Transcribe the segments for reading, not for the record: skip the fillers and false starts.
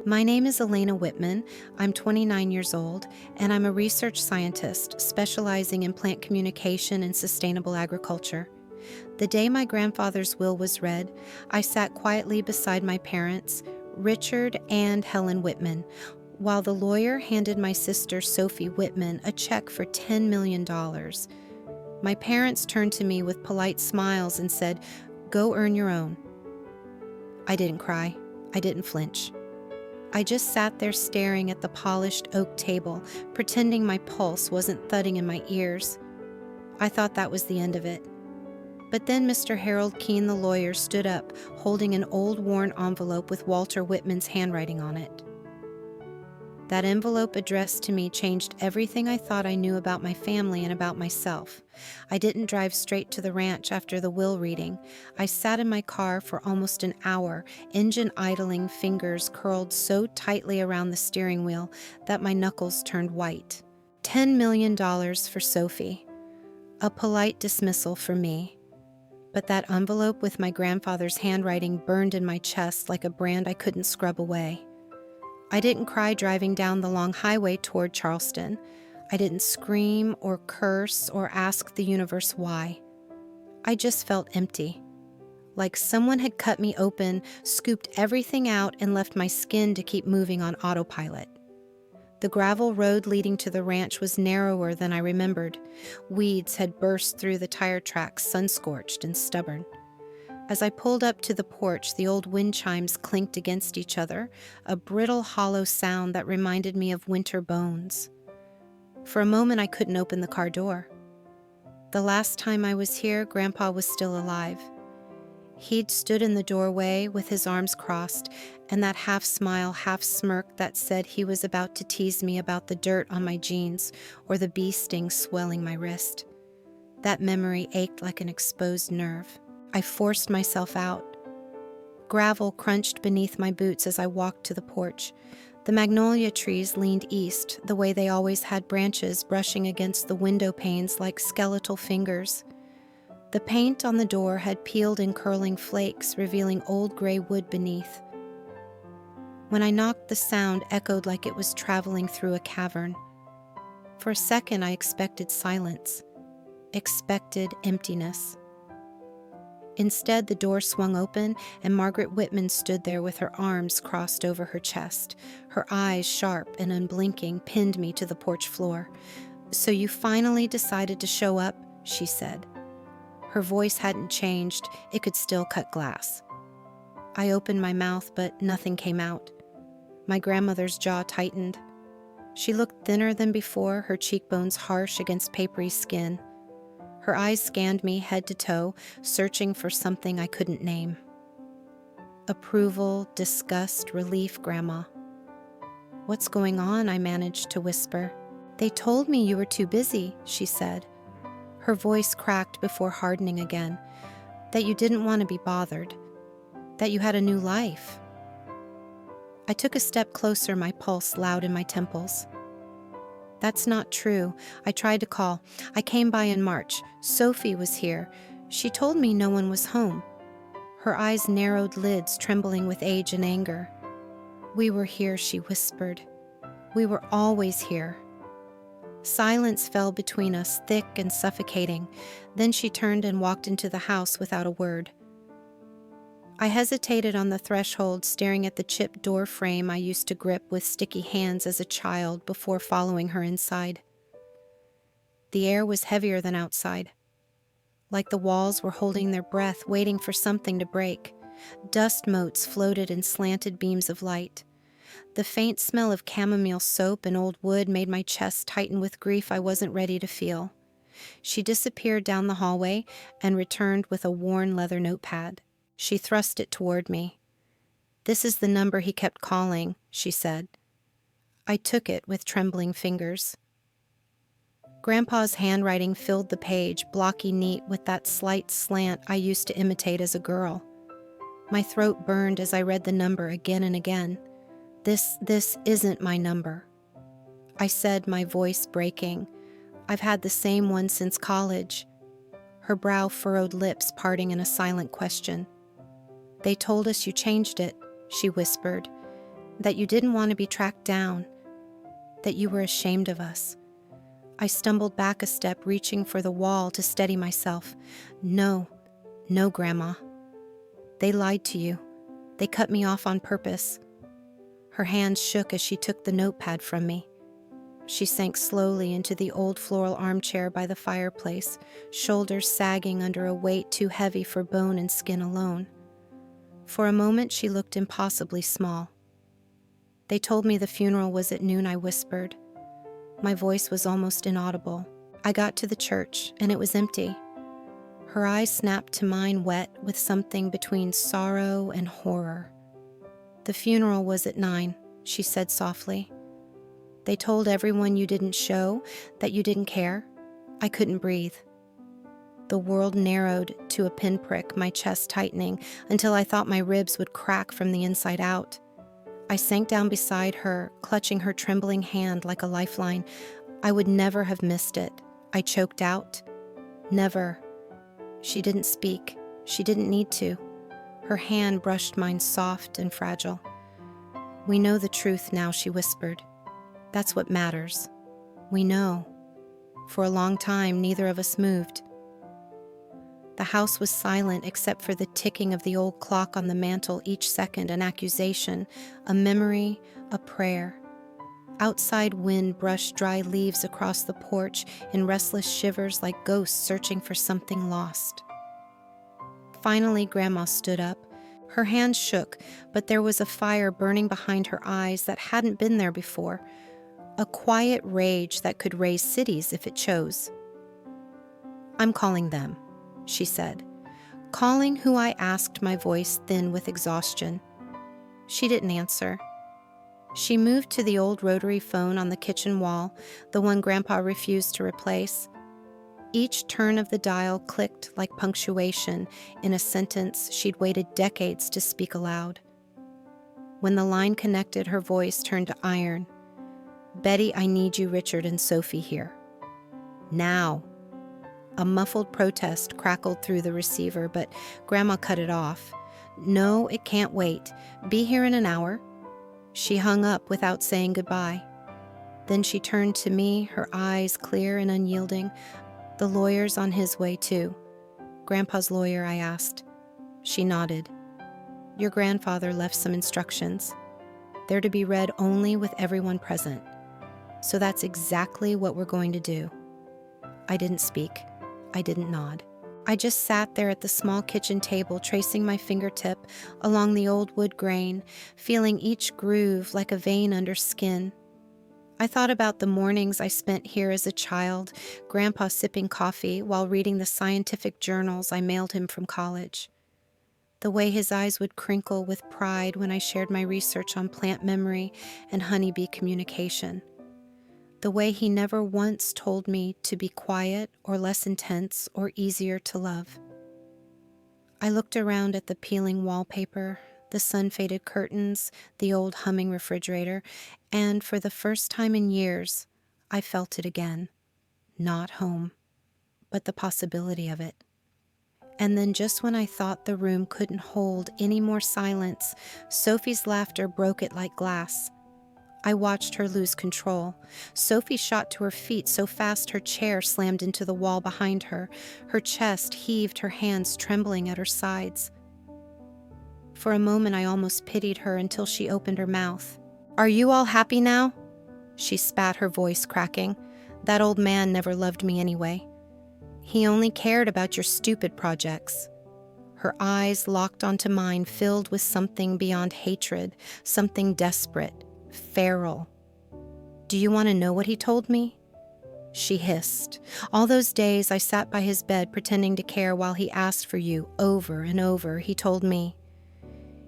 My name is Elena Whitman. I'm 29 years old, and I'm a research scientist specializing in plant communication and sustainable agriculture. The day my grandfather's will was read, I sat quietly beside my parents, Richard and Helen Whitman, while the lawyer handed my sister Sophie Whitman a check for $10 million. My parents turned to me with polite smiles and said, "Go earn your own." I didn't cry. I didn't flinch. I just sat there staring at the polished oak table, pretending my pulse wasn't thudding in my ears. I thought that was the end of it. But then Mr. Harold Keene, the lawyer, stood up, holding an old worn envelope with Walter Whitman's handwriting on it. That envelope addressed to me changed everything I thought I knew about my family and about myself. I didn't drive straight to the ranch after the will reading. I sat in my car for almost an hour, engine idling, fingers curled so tightly around the steering wheel that my knuckles turned white. $10 million for Sophie. A polite dismissal for me. But that envelope with my grandfather's handwriting burned in my chest like a brand I couldn't scrub away. I didn't cry driving down the long highway toward Charleston. I didn't scream or curse or ask the universe why. I just felt empty. Like someone had cut me open, scooped everything out, and left my skin to keep moving on autopilot. The gravel road leading to the ranch was narrower than I remembered. Weeds had burst through the tire tracks, sun-scorched and stubborn. As I pulled up to the porch, the old wind chimes clinked against each other, a brittle, hollow sound that reminded me of winter bones. For a moment, I couldn't open the car door. The last time I was here, Grandpa was still alive. He'd stood in the doorway with his arms crossed and that half-smile, half-smirk that said he was about to tease me about the dirt on my jeans or the bee sting swelling my wrist. That memory ached like an exposed nerve. I forced myself out. Gravel crunched beneath my boots as I walked to the porch. The magnolia trees leaned east, the way they always had, branches brushing against the window panes like skeletal fingers. The paint on the door had peeled in curling flakes, revealing old gray wood beneath. When I knocked, the sound echoed like it was traveling through a cavern. For a second, I expected silence, expected emptiness. Instead, the door swung open, and Margaret Whitman stood there with her arms crossed over her chest. Her eyes, sharp and unblinking, pinned me to the porch floor. "So you finally decided to show up," she said. Her voice hadn't changed. It could still cut glass. I opened my mouth, but nothing came out. My grandmother's jaw tightened. She looked thinner than before, her cheekbones harsh against papery skin. Her eyes scanned me head to toe, searching for something I couldn't name. Approval, disgust, relief, Grandma. "What's going on?" I managed to whisper. "They told me you were too busy," she said. Her voice cracked before hardening again. "That you didn't want to be bothered. That you had a new life." I took a step closer, my pulse loud in my temples. "That's not true. I tried to call. I came by in March. Sophie was here. She told me no one was home." Her eyes narrowed, lids trembling with age and anger. "We were here," she whispered. "We were always here." Silence fell between us, thick and suffocating. Then she turned and walked into the house without a word. I hesitated on the threshold, staring at the chipped door frame I used to grip with sticky hands as a child before following her inside. The air was heavier than outside, like the walls were holding their breath, waiting for something to break. Dust motes floated in slanted beams of light. The faint smell of chamomile soap and old wood made my chest tighten with grief I wasn't ready to feel. She disappeared down the hallway and returned with a worn leather notepad. She thrust it toward me. "This is the number he kept calling," she said. I took it with trembling fingers. Grandpa's handwriting filled the page, blocky neat with that slight slant I used to imitate as a girl. My throat burned as I read the number again and again. This isn't my number," I said, my voice breaking. "I've had the same one since college." Her brow furrowed, lips parting in a silent question. "They told us you changed it," she whispered. that you didn't want to be tracked down, that you were ashamed of us. I stumbled back a step, reaching for the wall to steady myself. No, Grandma. They lied to you. They cut me off on purpose. Her hands shook as she took the notepad from me. She sank slowly into the old floral armchair by the fireplace, shoulders sagging under a weight too heavy for bone and skin alone. For a moment, she looked impossibly small. They told me the funeral was at noon, I whispered. My voice was almost inaudible. I got to the church, and it was empty. Her eyes snapped to mine, wet with something between sorrow and horror. The funeral was at 9, she said softly. They told everyone you didn't show, that you didn't care. I couldn't breathe. The world narrowed to a pinprick, my chest tightening, until I thought my ribs would crack from the inside out. I sank down beside her, clutching her trembling hand like a lifeline. I would never have missed it. I choked out. Never. She didn't speak. She didn't need to. Her hand brushed mine, soft and fragile. We know the truth now, she whispered. That's what matters. We know. For a long time, neither of us moved. The house was silent except for the ticking of the old clock on the mantel, each second an accusation, a memory, a prayer. Outside wind brushed dry leaves across the porch in restless shivers like ghosts searching for something lost. Finally, Grandma stood up. Her hands shook, but there was a fire burning behind her eyes that hadn't been there before, a quiet rage that could raise cities if it chose. I'm calling them, she said, calling who I asked, my voice thin with exhaustion. She didn't answer. She moved to the old rotary phone on the kitchen wall, the one Grandpa refused to replace. Each turn of the dial clicked like punctuation in a sentence she'd waited decades to speak aloud. When the line connected, her voice turned to iron. Betty, I need you, Richard and Sophie here. Now. A muffled protest crackled through the receiver, but Grandma cut it off. No, it can't wait. Be here in an hour. She hung up without saying goodbye. Then she turned to me, her eyes clear and unyielding. The lawyer's on his way, too. Grandpa's lawyer, I asked. She nodded. Your grandfather left some instructions. They're to be read only with everyone present. So that's exactly what we're going to do. I didn't speak. I didn't nod. I just sat there at the small kitchen table, tracing my fingertip along the old wood grain, feeling each groove like a vein under skin. I thought about the mornings I spent here as a child, Grandpa sipping coffee while reading the scientific journals I mailed him from college. The way his eyes would crinkle with pride when I shared my research on plant memory and honeybee communication. The way he never once told me to be quiet or less intense or easier to love. I looked around at the peeling wallpaper, the sun-faded curtains, the old humming refrigerator, and for the first time in years, I felt it again. Not home, but the possibility of it. And then just when I thought the room couldn't hold any more silence, Sophie's laughter broke it like glass. I watched her lose control. Sophie shot to her feet so fast her chair slammed into the wall behind her. Her chest heaved, her hands trembling at her sides. For a moment, I almost pitied her until she opened her mouth. Are you all happy now? She spat, her voice cracking. That old man never loved me anyway. He only cared about your stupid projects. Her eyes locked onto mine, filled with something beyond hatred, something desperate. Feral. Do you want to know what he told me? She hissed. All those days I sat by his bed pretending to care while he asked for you over and over. He told me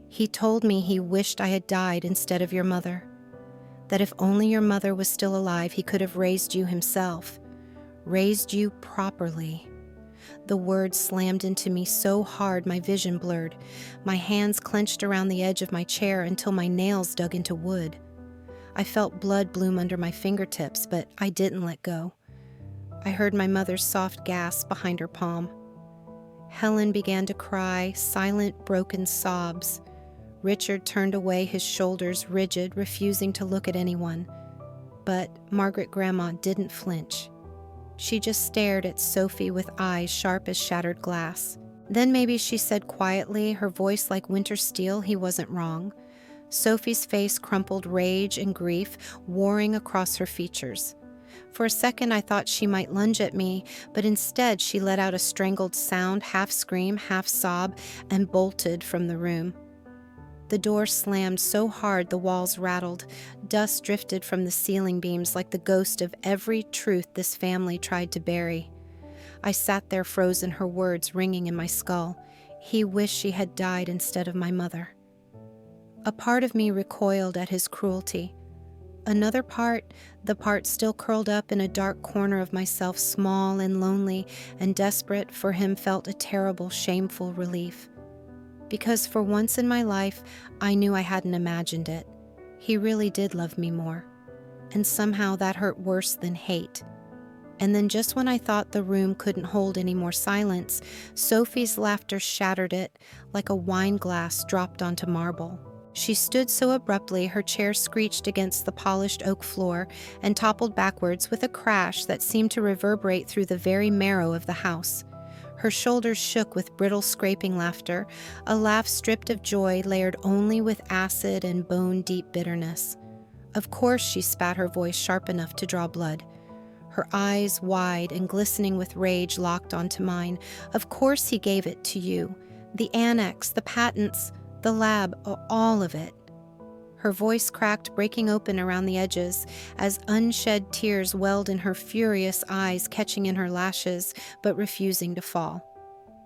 he wished I had died instead of your mother. That if only your mother was still alive, he could have raised you himself. Raised you properly. The words slammed into me so hard my vision blurred. My hands clenched around the edge of my chair until my nails dug into wood. I felt blood bloom under my fingertips, but I didn't let go. I heard my mother's soft gasp behind her palm. Helen began to cry, silent, broken sobs. Richard turned away, his shoulders rigid, refusing to look at anyone. But Margaret Grandma didn't flinch. She just stared at Sophie with eyes sharp as shattered glass. Then maybe she said quietly, her voice like winter steel, he wasn't wrong. Sophie's face crumpled, rage and grief warring across her features. For a second I thought she might lunge at me, but instead she let out a strangled sound, half scream, half sob, and bolted from the room. The door slammed so hard the walls rattled. Dust drifted from the ceiling beams like the ghost of every truth this family tried to bury. I sat there frozen, her words ringing in my skull. He wished she had died instead of my mother. A part of me recoiled at his cruelty. Another part, the part still curled up in a dark corner of myself, small and lonely and desperate for him, felt a terrible, shameful relief. Because for once in my life, I knew I hadn't imagined it. He really did love me more. And somehow that hurt worse than hate. And then just when I thought the room couldn't hold any more silence, Sophie's laughter shattered it like a wine glass dropped onto marble. She stood so abruptly, her chair screeched against the polished oak floor and toppled backwards with a crash that seemed to reverberate through the very marrow of the house. Her shoulders shook with brittle scraping laughter, a laugh stripped of joy, layered only with acid and bone-deep bitterness. Of course she spat, her voice sharp enough to draw blood. Her eyes, wide and glistening with rage, locked onto mine. Of course he gave it to you. The annex, the patents, the lab, all of it. Her voice cracked, breaking open around the edges, as unshed tears welled in her furious eyes, catching in her lashes, but refusing to fall.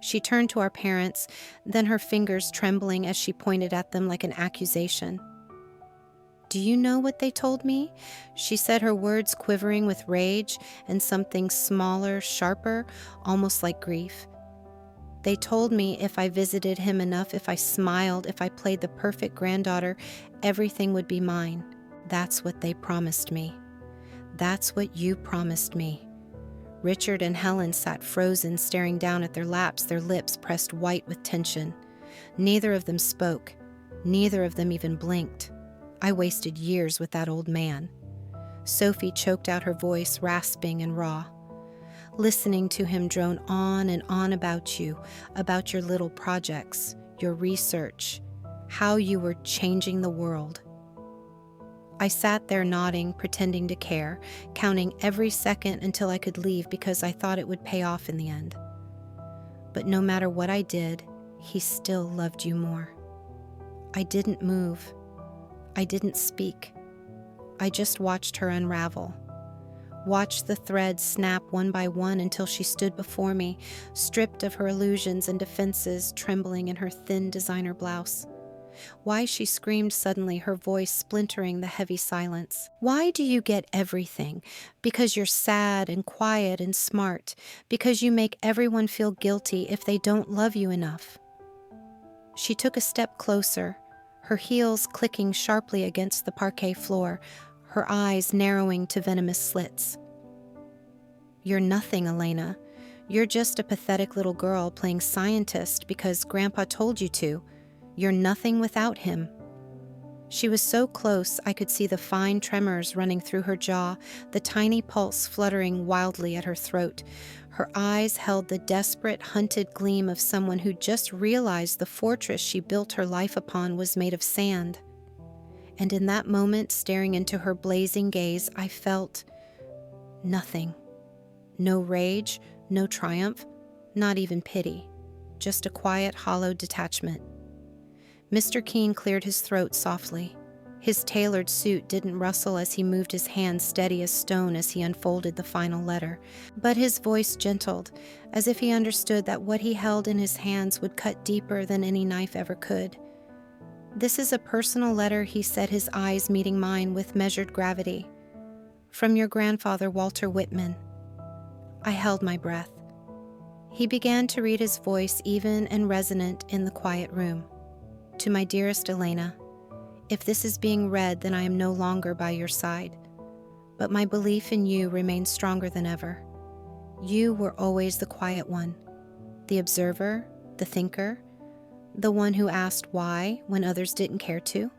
She turned to our parents, then her fingers trembling as she pointed at them like an accusation. "Do you know what they told me?" She said, her words quivering with rage and something smaller, sharper, almost like grief. "They told me if I visited him enough, if I smiled, if I played the perfect granddaughter, everything would be mine. That's what they promised me. That's what you promised me." Richard and Helen sat frozen, staring down at their laps, their lips pressed white with tension. Neither of them spoke. Neither of them even blinked. I wasted years with that old man. Sophie choked out her voice, rasping and raw. Listening to him drone on and on about you, about your little projects, your research, how you were changing the world. I sat there nodding, pretending to care, counting every second until I could leave because I thought it would pay off in the end. But no matter what I did, he still loved you more. I didn't move. I didn't speak. I just watched her unravel. Watched the threads snap one by one until she stood before me, stripped of her illusions and defenses, trembling in her thin designer blouse. Why, she screamed suddenly, her voice splintering the heavy silence. "Why do you get everything? Because you're sad and quiet and smart. Because you make everyone feel guilty if they don't love you enough." She took a step closer, her heels clicking sharply against the parquet floor, her eyes narrowing to venomous slits. "You're nothing, Elena. You're just a pathetic little girl playing scientist because Grandpa told you to. You're nothing without him." She was so close I could see the fine tremors running through her jaw, the tiny pulse fluttering wildly at her throat. Her eyes held the desperate, hunted gleam of someone who just realized the fortress she built her life upon was made of sand. And in that moment, staring into her blazing gaze, I felt nothing. No rage, no triumph, not even pity. Just a quiet, hollow detachment. Mr. Keene cleared his throat softly. His tailored suit didn't rustle as he moved his hand steady as stone as he unfolded the final letter, but his voice gentled, as if he understood that what he held in his hands would cut deeper than any knife ever could. "This is a personal letter," he said, his eyes meeting mine with measured gravity. "From your grandfather, Walter Whitman." I held my breath. He began to read, his voice even and resonant in the quiet room. "To my dearest Elena, if this is being read, then I am no longer by your side. But my belief in you remains stronger than ever. You were always the quiet one, the observer, the thinker, The one who asked why when others didn't care to?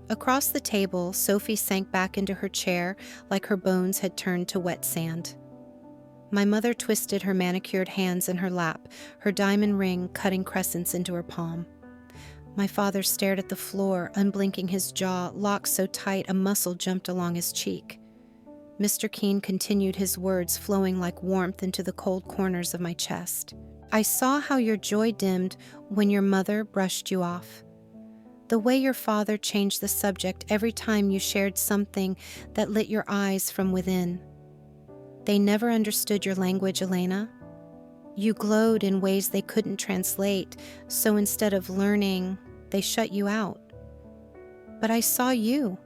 Across the table, Sophie sank back into her chair like her bones had turned to wet sand. My mother twisted her manicured hands in her lap, her diamond ring cutting crescents into her palm. My father stared at the floor, unblinking, his jaw locked so tight a muscle jumped along his cheek. Mr. Keene continued, his words flowing like warmth into the cold corners of my chest. I saw how your joy dimmed when your mother brushed you off. The way your father changed the subject every time you shared something that lit your eyes from within. They never understood your language, Elena. You glowed in ways they couldn't translate, so instead of learning, they shut you out. But I saw you.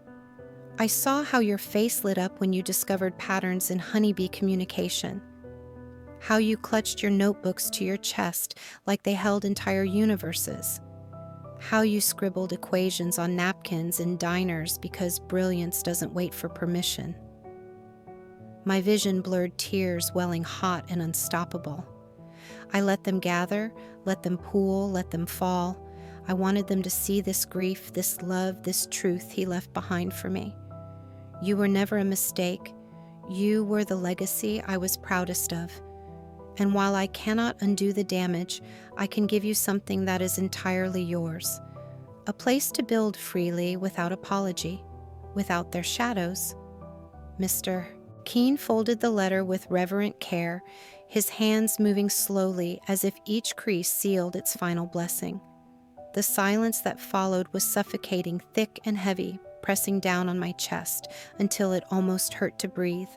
I saw how your face lit up when you discovered patterns in honeybee communication. How you clutched your notebooks to your chest like they held entire universes. How you scribbled equations on napkins in diners because brilliance doesn't wait for permission. My vision blurred tears welling hot and unstoppable. I let them gather, let them pool, let them fall. I wanted them to see this grief, this love, this truth he left behind for me. You were never a mistake. You were the legacy I was proudest of. And while I cannot undo the damage, I can give you something that is entirely yours. A place to build freely without apology, without their shadows. Mr. Keene folded the letter with reverent care, his hands moving slowly as if each crease sealed its final blessing. The silence that followed was suffocating, thick and heavy, pressing down on my chest until it almost hurt to breathe.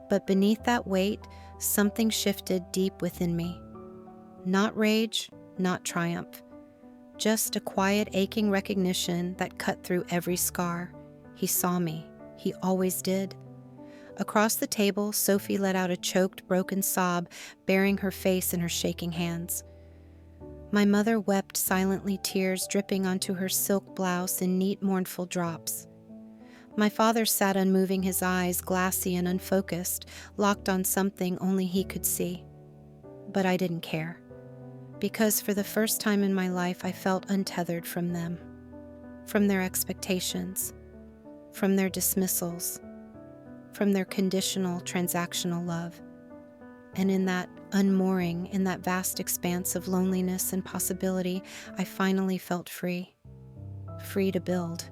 But beneath that weight, something shifted deep within me. Not rage, not triumph. Just a quiet, aching recognition that cut through every scar. He saw me. He always did. Across the table, Sophie let out a choked, broken sob, burying her face in her shaking hands. My mother wept silently, tears dripping onto her silk blouse in neat, mournful drops. My father sat unmoving, his eyes glassy and unfocused, locked on something only he could see. But I didn't care, because for the first time in my life I felt untethered from them, from their expectations, from their dismissals, from their conditional, transactional love. And in that unmooring, in that vast expanse of loneliness and possibility, I finally felt free. Free to build.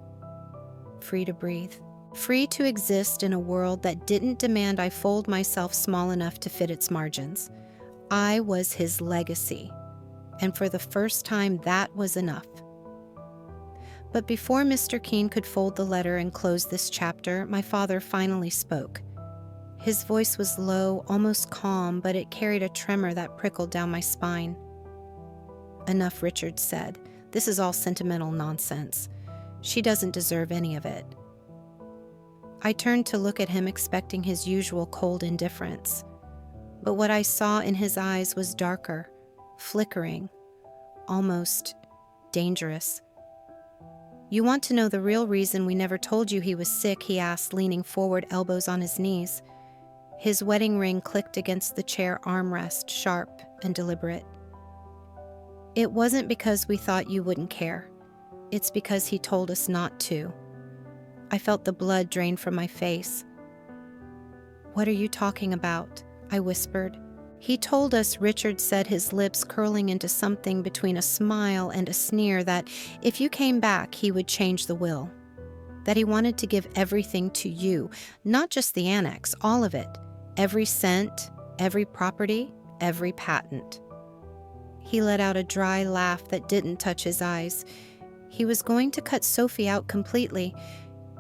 Free to breathe. Free to exist in a world that didn't demand I fold myself small enough to fit its margins. I was his legacy. And for the first time, that was enough. But before Mr. Keene could fold the letter and close this chapter, my father finally spoke. His voice was low, almost calm, but it carried a tremor that prickled down my spine. Enough, Richard said. This is all sentimental nonsense. She doesn't deserve any of it. I turned to look at him, expecting his usual cold indifference. But what I saw in his eyes was darker, flickering, almost dangerous. You want to know the real reason we never told you he was sick? He asked, leaning forward, elbows on his knees. His wedding ring clicked against the chair armrest, sharp and deliberate. It wasn't because we thought you wouldn't care. It's because he told us not to. I felt the blood drain from my face. What are you talking about? I whispered. He told us, Richard said, his lips curling into something between a smile and a sneer, that if you came back, he would change the will. That he wanted to give everything to you, not just the annex, all of it. Every cent, every property, every patent. He let out a dry laugh that didn't touch his eyes. He was going to cut Sophie out completely.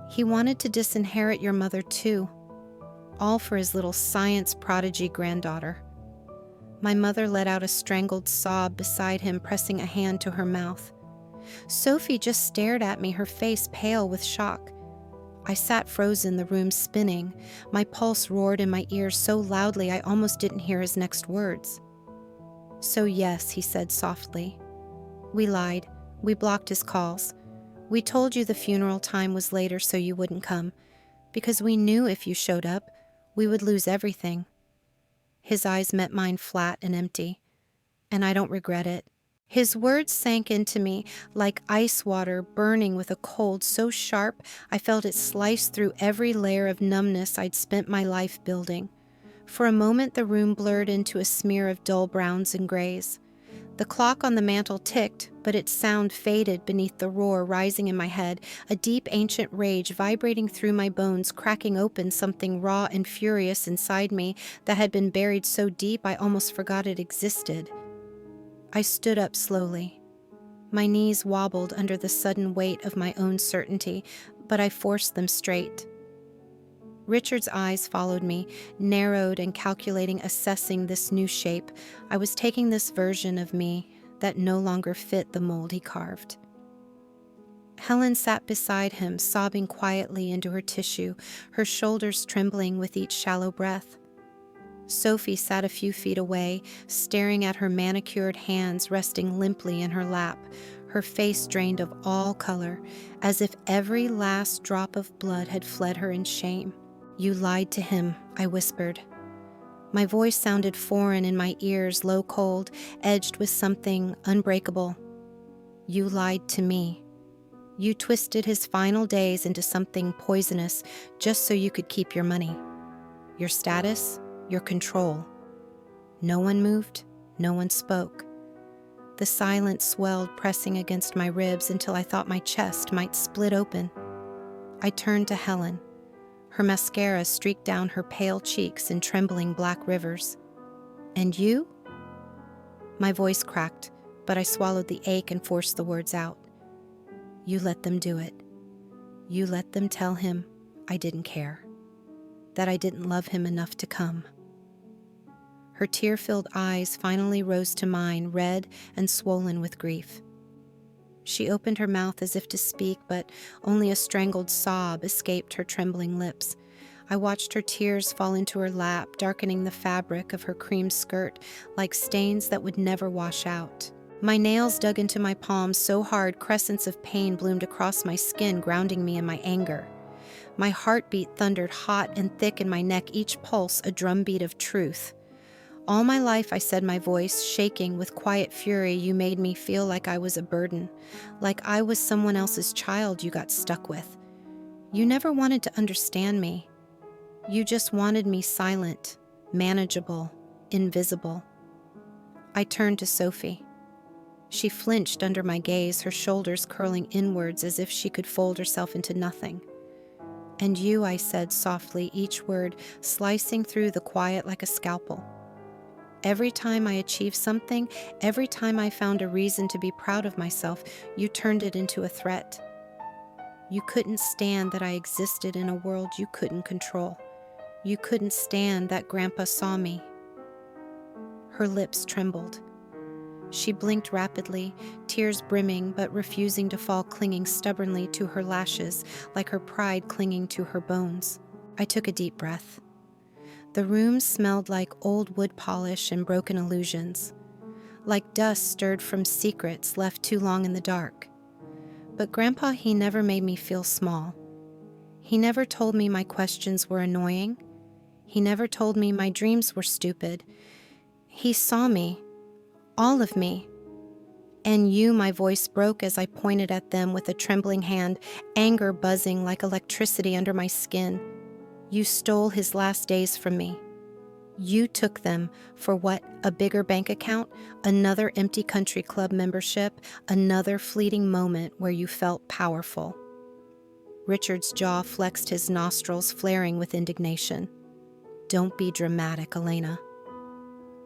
He wanted to disinherit your mother too. All for his little science prodigy granddaughter. My mother let out a strangled sob beside him, pressing a hand to her mouth. Sophie just stared at me, her face pale with shock. I sat frozen, the room spinning. My pulse roared in my ears so loudly I almost didn't hear his next words. So yes, he said softly. We lied. We blocked his calls. We told you the funeral time was later so you wouldn't come, because we knew if you showed up, we would lose everything. His eyes met mine, flat and empty. And I don't regret it. His words sank into me like ice water burning with a cold so sharp I felt it slice through every layer of numbness I'd spent my life building. For a moment, the room blurred into a smear of dull browns and grays. The clock on the mantel ticked, but its sound faded beneath the roar rising in my head, a deep ancient rage vibrating through my bones, cracking open something raw and furious inside me that had been buried so deep I almost forgot it existed. I stood up slowly. My knees wobbled under the sudden weight of my own certainty, but I forced them straight. Richard's eyes followed me, narrowed and calculating, assessing this new shape. I was taking this version of me that no longer fit the mold he carved. Helen sat beside him, sobbing quietly into her tissue, her shoulders trembling with each shallow breath. Sophie sat a few feet away, staring at her manicured hands resting limply in her lap, her face drained of all color, as if every last drop of blood had fled her in shame. "You lied to him," I whispered. My voice sounded foreign in my ears, low cold, edged with something unbreakable. "You lied to me. You twisted his final days into something poisonous just so you could keep your money, your status, your control." No one moved, no one spoke. The silence swelled, pressing against my ribs until I thought my chest might split open. I turned to Helen. Her mascara streaked down her pale cheeks in trembling black rivers. "And you?" My voice cracked, but I swallowed the ache and forced the words out. "You let them do it. You let them tell him I didn't care, that I didn't love him enough to come." Her tear-filled eyes finally rose to mine, red and swollen with grief. She opened her mouth as if to speak, but only a strangled sob escaped her trembling lips. I watched her tears fall into her lap, darkening the fabric of her cream skirt like stains that would never wash out. My nails dug into my palms so hard crescents of pain bloomed across my skin, grounding me in my anger. My heartbeat thundered hot and thick in my neck, each pulse a drumbeat of truth. "All my life," I said, my voice shaking with quiet fury, "you made me feel like I was a burden, like I was someone else's child you got stuck with. You never wanted to understand me. You just wanted me silent, manageable, invisible." I turned to Sophie. She flinched under my gaze, her shoulders curling inwards as if she could fold herself into nothing. "And you," I said softly, each word slicing through the quiet like a scalpel. "Every time I achieved something, every time I found a reason to be proud of myself, you turned it into a threat. You couldn't stand that I existed in a world you couldn't control. You couldn't stand that Grandpa saw me." Her lips trembled. She blinked rapidly, tears brimming but refusing to fall, clinging stubbornly to her lashes, like her pride clinging to her bones. I took a deep breath. The room smelled like old wood polish and broken illusions, like dust stirred from secrets left too long in the dark. But Grandpa, he never made me feel small. He never told me my questions were annoying. He never told me my dreams were stupid. He saw me, all of me. "And you," my voice broke as I pointed at them with a trembling hand, anger buzzing like electricity under my skin. "You stole his last days from me. You took them for what? A bigger bank account? Another empty country club membership? Another fleeting moment where you felt powerful." Richard's jaw flexed, his nostrils flaring with indignation. "Don't be dramatic, Elena."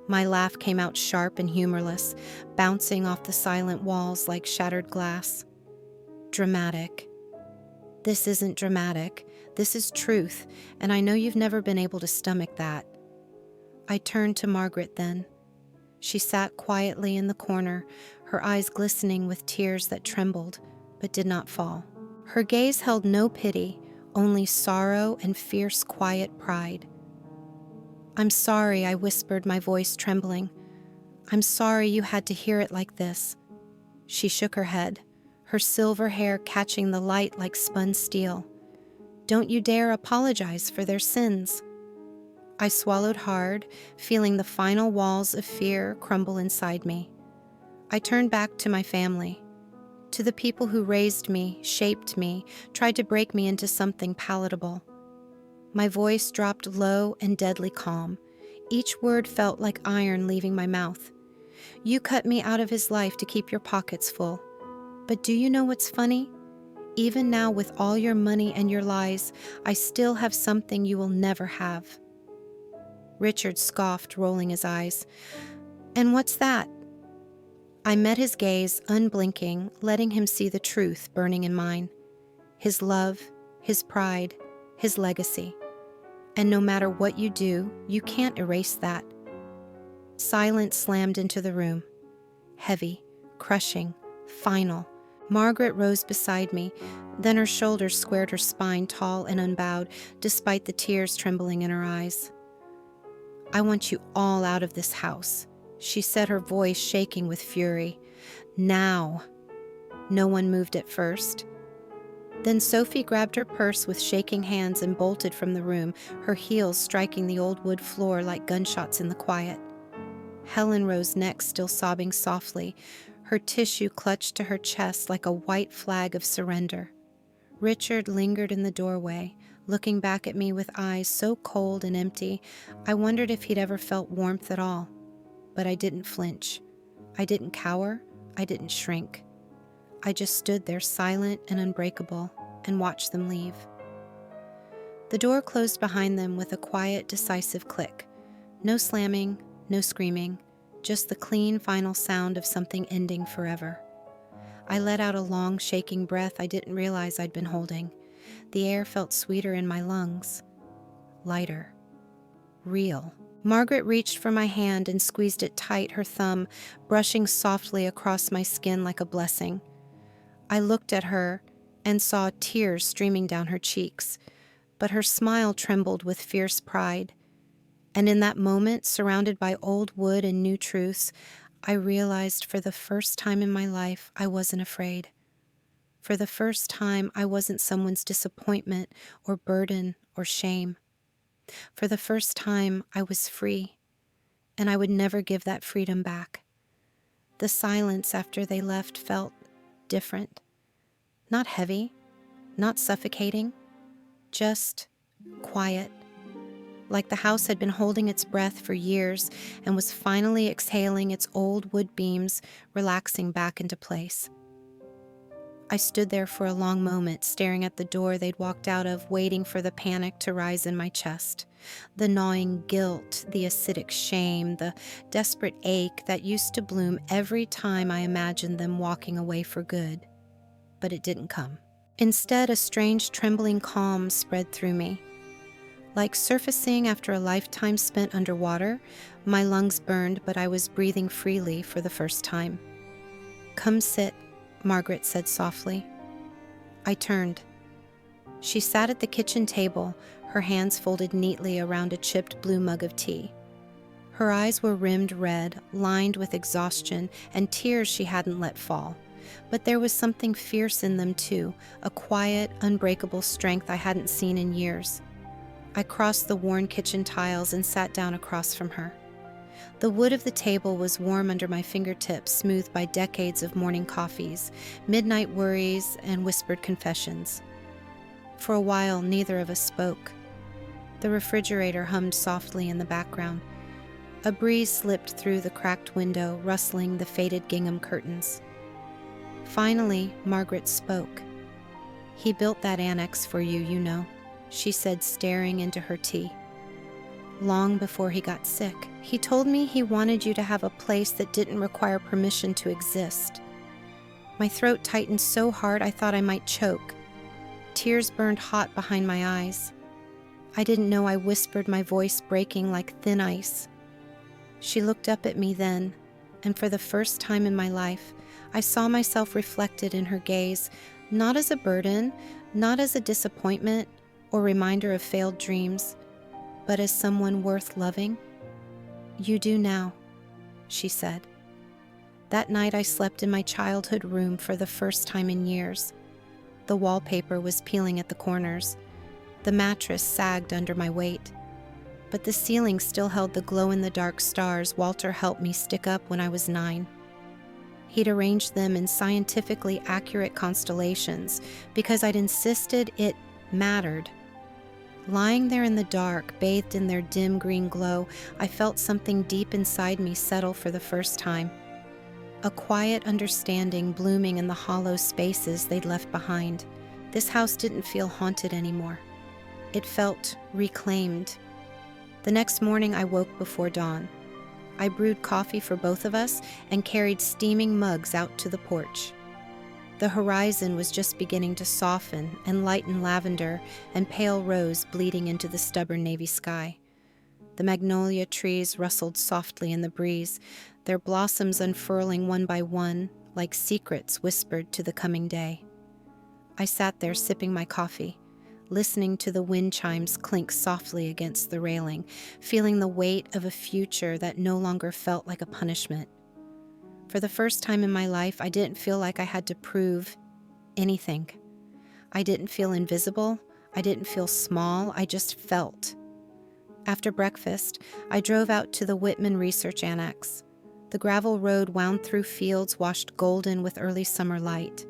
My laugh came out sharp and humorless, bouncing off the silent walls like shattered glass. "Dramatic. This isn't dramatic. This is truth, and I know you've never been able to stomach that." I turned to Margaret then. She sat quietly in the corner, her eyes glistening with tears that trembled, but did not fall. Her gaze held no pity, only sorrow and fierce, quiet pride. "I'm sorry," I whispered, my voice trembling. "I'm sorry you had to hear it like this." She shook her head, her silver hair catching the light like spun steel. "Don't you dare apologize for their sins." I swallowed hard, feeling the final walls of fear crumble inside me. I turned back to my family, to the people who raised me, shaped me, tried to break me into something palatable. My voice dropped low and deadly calm. Each word felt like iron leaving my mouth. You cut me out of his life to keep your pockets full. But do you know what's funny? Even now, with all your money and your lies, I still have something you will never have. Richard scoffed, rolling his eyes. And what's that? I met his gaze, unblinking, letting him see the truth burning in mine. His love, his pride, his legacy. And no matter what you do, you can't erase that. Silence slammed into the room. Heavy, crushing, final. Margaret rose beside me, then her shoulders squared her spine, tall and unbowed, despite the tears trembling in her eyes. I want you all out of this house, she said, her voice shaking with fury. Now. No one moved at first. Then Sophie grabbed her purse with shaking hands and bolted from the room, her heels striking the old wood floor like gunshots in the quiet. Helen rose next, still sobbing softly, her tissue clutched to her chest like a white flag of surrender. Richard lingered in the doorway, looking back at me with eyes so cold and empty, I wondered if he'd ever felt warmth at all. But I didn't flinch. I didn't cower. I didn't shrink. I just stood there silent and unbreakable and watched them leave. The door closed behind them with a quiet, decisive click. No slamming, no screaming, just the clean, final sound of something ending forever. I let out a long, shaking breath I didn't realize I'd been holding. The air felt sweeter in my lungs. Lighter. Real. Margaret reached for my hand and squeezed it tight, her thumb brushing softly across my skin like a blessing. I looked at her and saw tears streaming down her cheeks, but her smile trembled with fierce pride. And in that moment, surrounded by old wood and new truths, I realized for the first time in my life I wasn't afraid. For the first time, I wasn't someone's disappointment or burden or shame. For the first time, I was free, and I would never give that freedom back. The silence after they left felt different. Not heavy, not suffocating, just quiet. Like the house had been holding its breath for years and was finally exhaling its old wood beams, relaxing back into place. I stood there for a long moment, staring at the door they'd walked out of, waiting for the panic to rise in my chest. The gnawing guilt, the acidic shame, the desperate ache that used to bloom every time I imagined them walking away for good. But it didn't come. Instead, a strange trembling calm spread through me. Like surfacing after a lifetime spent underwater, my lungs burned, but I was breathing freely for the first time. "Come sit," Margaret said softly. I turned. She sat at the kitchen table, her hands folded neatly around a chipped blue mug of tea. Her eyes were rimmed red, lined with exhaustion and tears she hadn't let fall. But there was something fierce in them too, a quiet, unbreakable strength I hadn't seen in years. I crossed the worn kitchen tiles and sat down across from her. The wood of the table was warm under my fingertips, smoothed by decades of morning coffees, midnight worries, and whispered confessions. For a while, neither of us spoke. The refrigerator hummed softly in the background. A breeze slipped through the cracked window, rustling the faded gingham curtains. Finally, Margaret spoke. "He built that annex for you, you know," she said, staring into her tea. "Long before he got sick. He told me he wanted you to have a place that didn't require permission to exist." My throat tightened so hard I thought I might choke. Tears burned hot behind my eyes. I didn't know I whispered, my voice breaking like thin ice. She looked up at me then, and for the first time in my life, I saw myself reflected in her gaze, not as a burden, not as a disappointment or reminder of failed dreams, but as someone worth loving. "You do now," she said. That night I slept in my childhood room for the first time in years. The wallpaper was peeling at the corners. The mattress sagged under my weight. But the ceiling still held the glow-in-the-dark stars Walter helped me stick up when I was 9. He'd arranged them in scientifically accurate constellations because I'd insisted it mattered. Lying there in the dark, bathed in their dim green glow, I felt something deep inside me settle for the first time. A quiet understanding blooming in the hollow spaces they'd left behind. This house didn't feel haunted anymore. It felt reclaimed. The next morning I woke before dawn. I brewed coffee for both of us and carried steaming mugs out to the porch. The horizon was just beginning to soften and lighten lavender and pale rose bleeding into the stubborn navy sky. The magnolia trees rustled softly in the breeze, their blossoms unfurling one by one like secrets whispered to the coming day. I sat there sipping my coffee, listening to the wind chimes clink softly against the railing, feeling the weight of a future that no longer felt like a punishment. For the first time in my life, I didn't feel like I had to prove anything. I didn't feel invisible. I didn't feel small. I just felt. After breakfast, I drove out to the Whitman Research Annex. The gravel road wound through fields washed golden with early summer light.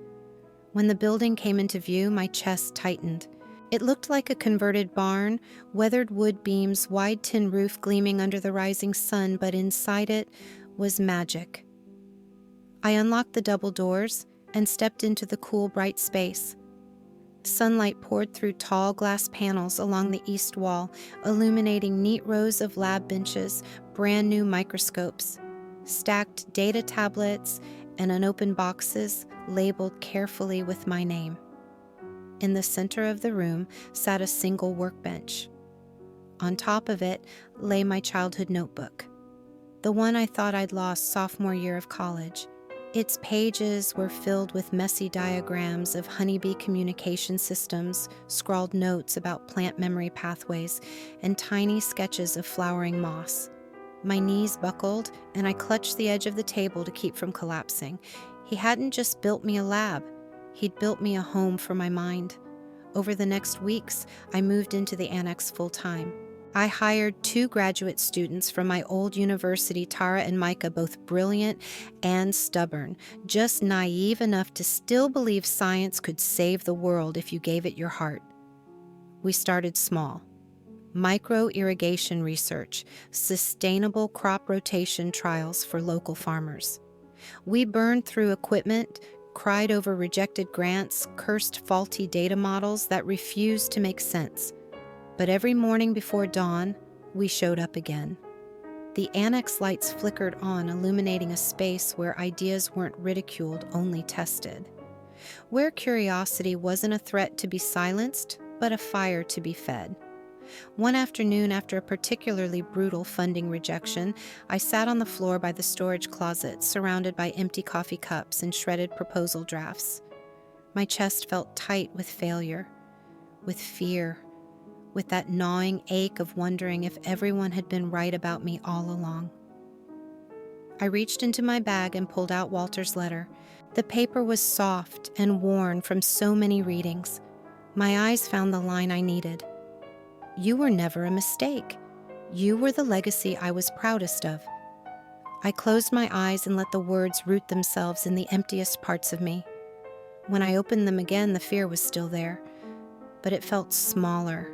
When the building came into view, my chest tightened. It looked like a converted barn, weathered wood beams, wide tin roof gleaming under the rising sun, but inside it was magic. I unlocked the double doors and stepped into the cool, bright space. Sunlight poured through tall glass panels along the east wall, illuminating neat rows of lab benches, brand new microscopes, stacked data tablets, and unopened boxes labeled carefully with my name. In the center of the room sat a single workbench. On top of it lay my childhood notebook, the one I thought I'd lost sophomore year of college. Its pages were filled with messy diagrams of honeybee communication systems, scrawled notes about plant memory pathways, and tiny sketches of flowering moss. My knees buckled, and I clutched the edge of the table to keep from collapsing. He hadn't just built me a lab. He'd built me a home for my mind. Over the next weeks, I moved into the annex full-time. I hired 2 graduate students from my old university, Tara and Micah, both brilliant and stubborn, just naive enough to still believe science could save the world if you gave it your heart. We started small. Micro-irrigation research, sustainable crop rotation trials for local farmers. We burned through equipment, cried over rejected grants, cursed faulty data models that refused to make sense. But every morning before dawn, we showed up again. The annex lights flickered on, illuminating a space where ideas weren't ridiculed, only tested. Where curiosity wasn't a threat to be silenced, but a fire to be fed. One afternoon, after a particularly brutal funding rejection, I sat on the floor by the storage closet, surrounded by empty coffee cups and shredded proposal drafts. My chest felt tight with failure, with fear, with that gnawing ache of wondering if everyone had been right about me all along. I reached into my bag and pulled out Walter's letter. The paper was soft and worn from so many readings. My eyes found the line I needed. You were never a mistake. You were the legacy I was proudest of. I closed my eyes and let the words root themselves in the emptiest parts of me. When I opened them again, the fear was still there, but it felt smaller,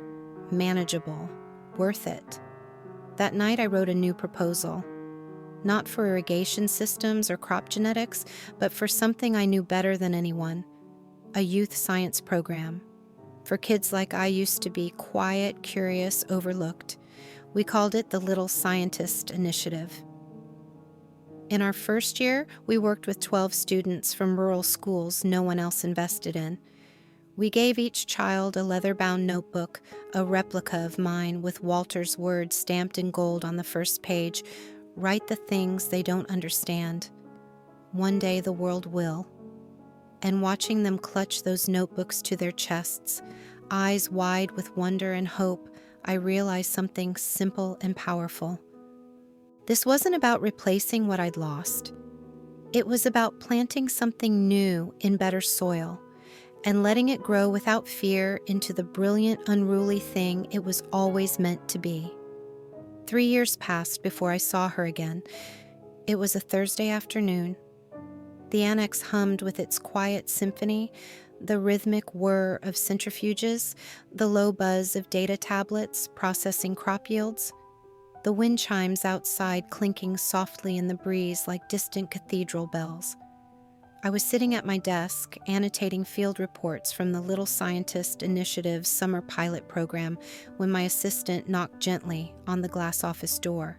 manageable, worth it. That night I wrote a new proposal, not for irrigation systems or crop genetics, but for something I knew better than anyone, a youth science program. For kids like I used to be, quiet, curious, overlooked. We called it the Little Scientist Initiative. In our first year, we worked with 12 students from rural schools no one else invested in. We gave each child a leather-bound notebook, a replica of mine with Walter's words stamped in gold on the first page. Write the things they don't understand. One day the world will. And watching them clutch those notebooks to their chests, eyes wide with wonder and hope, I realized something simple and powerful. This wasn't about replacing what I'd lost. It was about planting something new in better soil and letting it grow without fear into the brilliant, unruly thing it was always meant to be. 3 years passed before I saw her again. It was a Thursday afternoon. The annex hummed with its quiet symphony, the rhythmic whir of centrifuges, the low buzz of data tablets processing crop yields, the wind chimes outside clinking softly in the breeze like distant cathedral bells. I was sitting at my desk, annotating field reports from the Little Scientist Initiative's summer pilot program when my assistant knocked gently on the glass office door.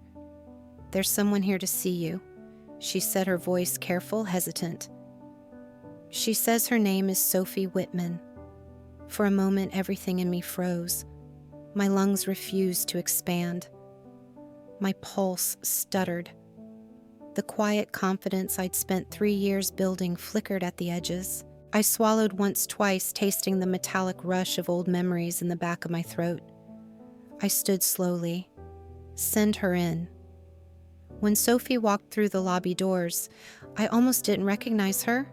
"There's someone here to see you," she said, her voice careful, hesitant. She says her name is Sophie Whitman. For a moment, everything in me froze. My lungs refused to expand. My pulse stuttered. The quiet confidence I'd spent 3 years building flickered at the edges. I swallowed once, twice, tasting the metallic rush of old memories in the back of my throat. I stood slowly. Send her in. When Sophie walked through the lobby doors, I almost didn't recognize her.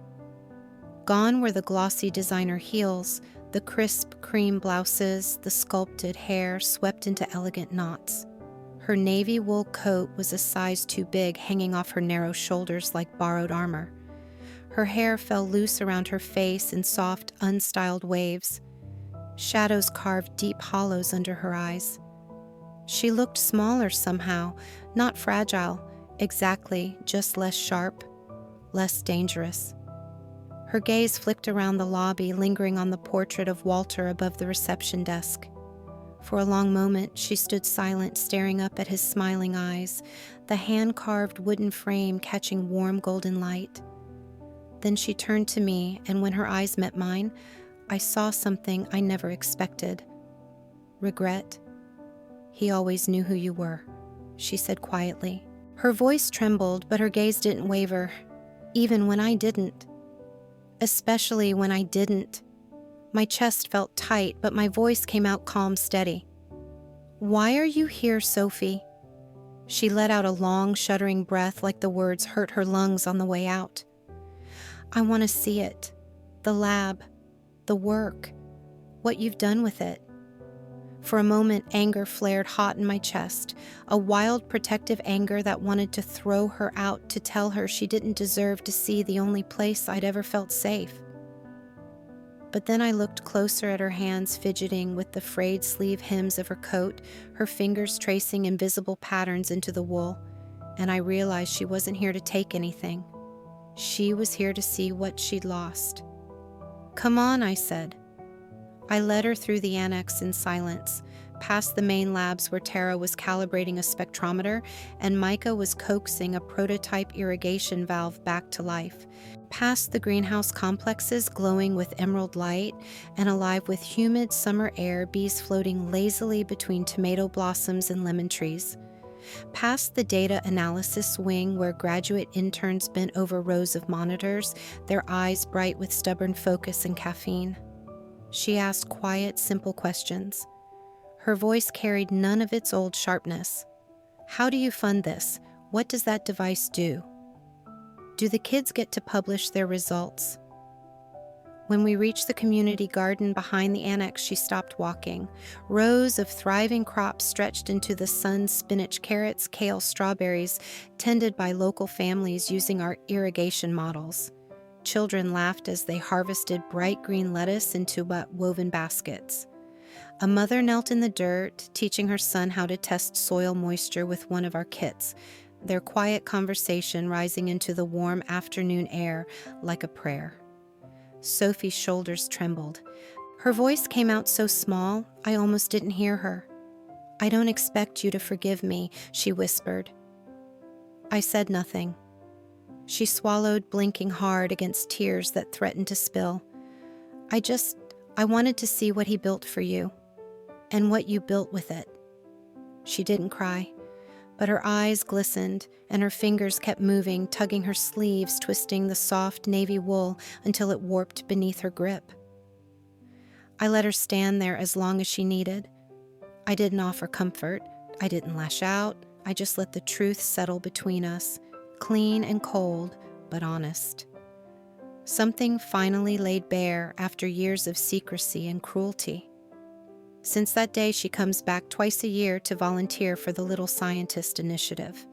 Gone were the glossy designer heels, the crisp cream blouses, the sculpted hair swept into elegant knots. Her navy wool coat was a size too big, hanging off her narrow shoulders like borrowed armor. Her hair fell loose around her face in soft, unstyled waves. Shadows carved deep hollows under her eyes. She looked smaller somehow, not fragile, exactly, just less sharp, less dangerous. Her gaze flicked around the lobby, lingering on the portrait of Walter above the reception desk. For a long moment, she stood silent, staring up at his smiling eyes, the hand-carved wooden frame catching warm golden light. Then she turned to me, and when her eyes met mine, I saw something I never expected. Regret. "He always knew who you were," she said quietly. Her voice trembled, but her gaze didn't waver, even when I didn't. Especially when I didn't. My chest felt tight, but my voice came out calm, steady. "Why are you here, Sophie?" She let out a long, shuddering breath like the words hurt her lungs on the way out. "I want to see it. The lab. The work. What you've done with it." For a moment, anger flared hot in my chest, a wild, protective anger that wanted to throw her out, to tell her she didn't deserve to see the only place I'd ever felt safe. But then I looked closer at her hands fidgeting with the frayed sleeve hems of her coat, her fingers tracing invisible patterns into the wool, and I realized she wasn't here to take anything. She was here to see what she'd lost. "Come on," I said. I led her through the annex in silence, past the main labs where Tara was calibrating a spectrometer and Micah was coaxing a prototype irrigation valve back to life, past the greenhouse complexes glowing with emerald light and alive with humid summer air, bees floating lazily between tomato blossoms and lemon trees, past the data analysis wing where graduate interns bent over rows of monitors, their eyes bright with stubborn focus and caffeine. She asked quiet, simple questions. Her voice carried none of its old sharpness. "How do you fund this? What does that device do? Do the kids get to publish their results?" When we reached the community garden behind the annex, she stopped walking. Rows of thriving crops stretched into the sun: spinach, carrots, kale, strawberries, tended by local families using our irrigation models. Children laughed as they harvested bright green lettuce into woven baskets. A mother knelt in the dirt, teaching her son how to test soil moisture with one of our kits, their quiet conversation rising into the warm afternoon air like a prayer. Sophie's shoulders trembled. Her voice came out so small, I almost didn't hear her. "I don't expect you to forgive me," she whispered. I said nothing. She swallowed, blinking hard against tears that threatened to spill. I wanted to see what he built for you, and what you built with it." She didn't cry, but her eyes glistened, and her fingers kept moving, tugging her sleeves, twisting the soft navy wool until it warped beneath her grip. I let her stand there as long as she needed. I didn't offer comfort. I didn't lash out. I just let the truth settle between us. Clean and cold, but honest. Something finally laid bare after years of secrecy and cruelty. Since that day, she comes back twice a year to volunteer for the Little Scientist Initiative.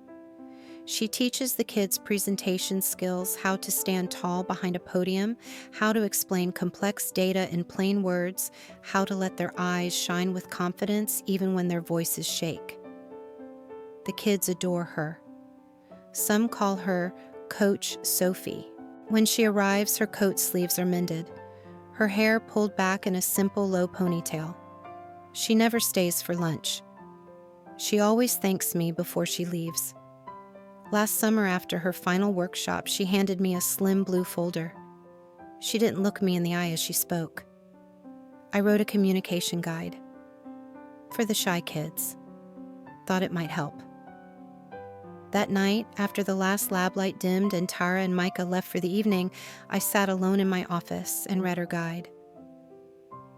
She teaches the kids presentation skills, how to stand tall behind a podium, how to explain complex data in plain words, how to let their eyes shine with confidence even when their voices shake. The kids adore her. Some call her Coach Sophie. When she arrives, her coat sleeves are mended, her hair pulled back in a simple low ponytail. She never stays for lunch. She always thanks me before she leaves. Last summer, after her final workshop, she handed me a slim blue folder. She didn't look me in the eye as she spoke. I wrote a communication guide for the shy kids. Thought it might help. That night, after the last lab light dimmed and Tara and Micah left for the evening, I sat alone in my office and read her guide.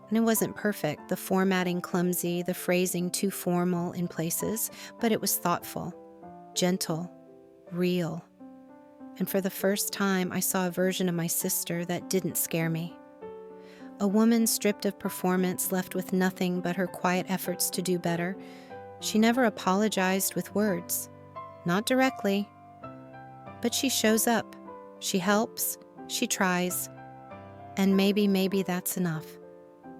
And it wasn't perfect, the formatting clumsy, the phrasing too formal in places, but it was thoughtful, gentle, real. And for the first time, I saw a version of my sister that didn't scare me. A woman stripped of performance, left with nothing but her quiet efforts to do better. She never apologized with words. Not directly. But she shows up. She helps. She tries. And maybe that's enough.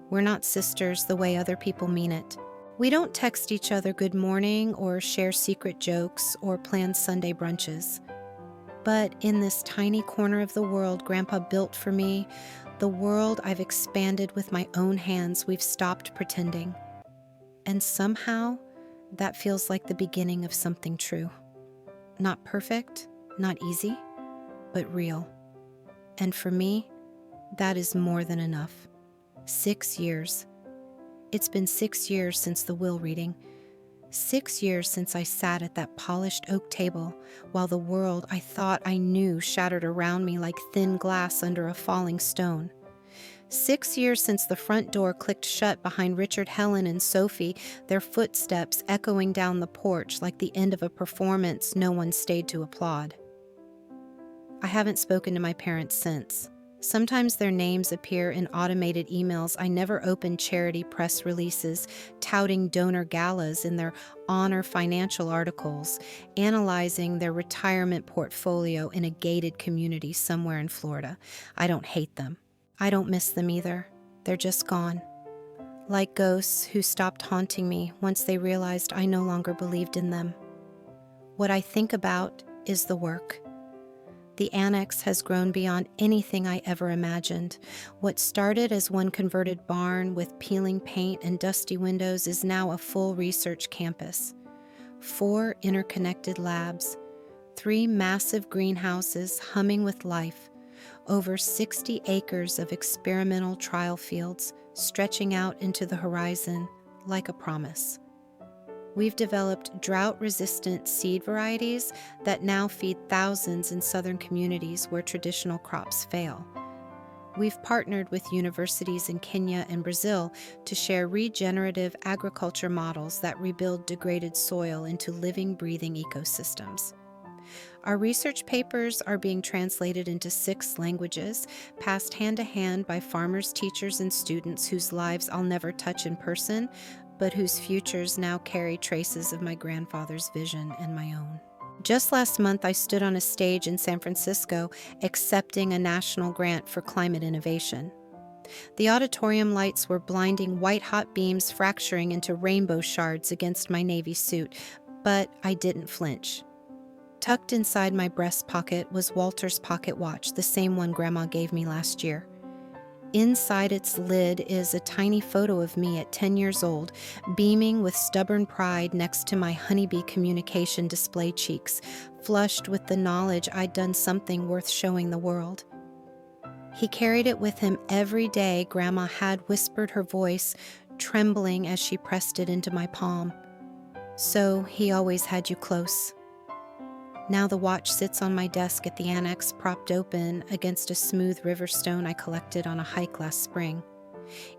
We're not sisters the way other people mean it. We don't text each other good morning or share secret jokes or plan Sunday brunches. But in this tiny corner of the world Grandpa built for me, the world I've expanded with my own hands, we've stopped pretending. And somehow, that feels like the beginning of something true. Not perfect, not easy, but real. And for me, that is more than enough. 6 years. It's been 6 years since the will reading. 6 years since I sat at that polished oak table while the world I thought I knew shattered around me like thin glass under a falling stone. 6 years since the front door clicked shut behind Richard, Helen, and Sophie, their footsteps echoing down the porch like the end of a performance no one stayed to applaud. I haven't spoken to my parents since. Sometimes their names appear in automated emails. I never opened charity press releases, touting donor galas in their honor financial articles, analyzing their retirement portfolio in a gated community somewhere in Florida. I don't hate them. I don't miss them either. They're just gone. Like ghosts who stopped haunting me once they realized I no longer believed in them. What I think about is the work. The annex has grown beyond anything I ever imagined. What started as one converted barn with peeling paint and dusty windows is now a full research campus. 4 interconnected labs, 3 massive greenhouses humming with life, over 60 acres of experimental trial fields stretching out into the horizon like a promise. We've developed drought-resistant seed varieties that now feed thousands in southern communities where traditional crops fail. We've partnered with universities in Kenya and Brazil to share regenerative agriculture models that rebuild degraded soil into living, breathing ecosystems. Our research papers are being translated into 6 languages, passed hand to hand by farmers, teachers, and students whose lives I'll never touch in person, but whose futures now carry traces of my grandfather's vision and my own. Just last month, I stood on a stage in San Francisco accepting a national grant for climate innovation. The auditorium lights were blinding white-hot beams fracturing into rainbow shards against my navy suit, but I didn't flinch. Tucked inside my breast pocket was Walter's pocket watch, the same one Grandma gave me last year. Inside its lid is a tiny photo of me at 10 years old, beaming with stubborn pride next to my honeybee communication display cheeks, flushed with the knowledge I'd done something worth showing the world. He carried it with him every day. Grandma had whispered her voice, trembling as she pressed it into my palm. So he always had you close. Now the watch sits on my desk at the annex, propped open against a smooth river stone I collected on a hike last spring.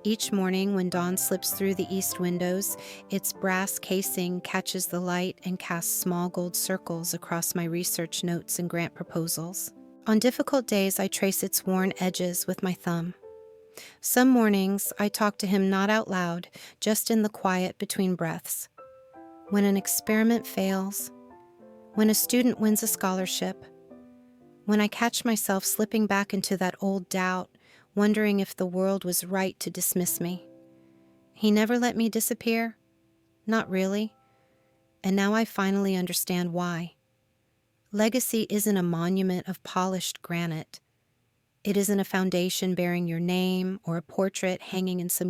Each morning when dawn slips through the east windows, its brass casing catches the light and casts small gold circles across my research notes and grant proposals. On difficult days, I trace its worn edges with my thumb. Some mornings, I talk to him not out loud, just in the quiet between breaths. When an experiment fails, when a student wins a scholarship, when I catch myself slipping back into that old doubt, wondering if the world was right to dismiss me. He never let me disappear. Not really. And now I finally understand why. Legacy isn't a monument of polished granite. It isn't a foundation bearing your name or a portrait hanging in some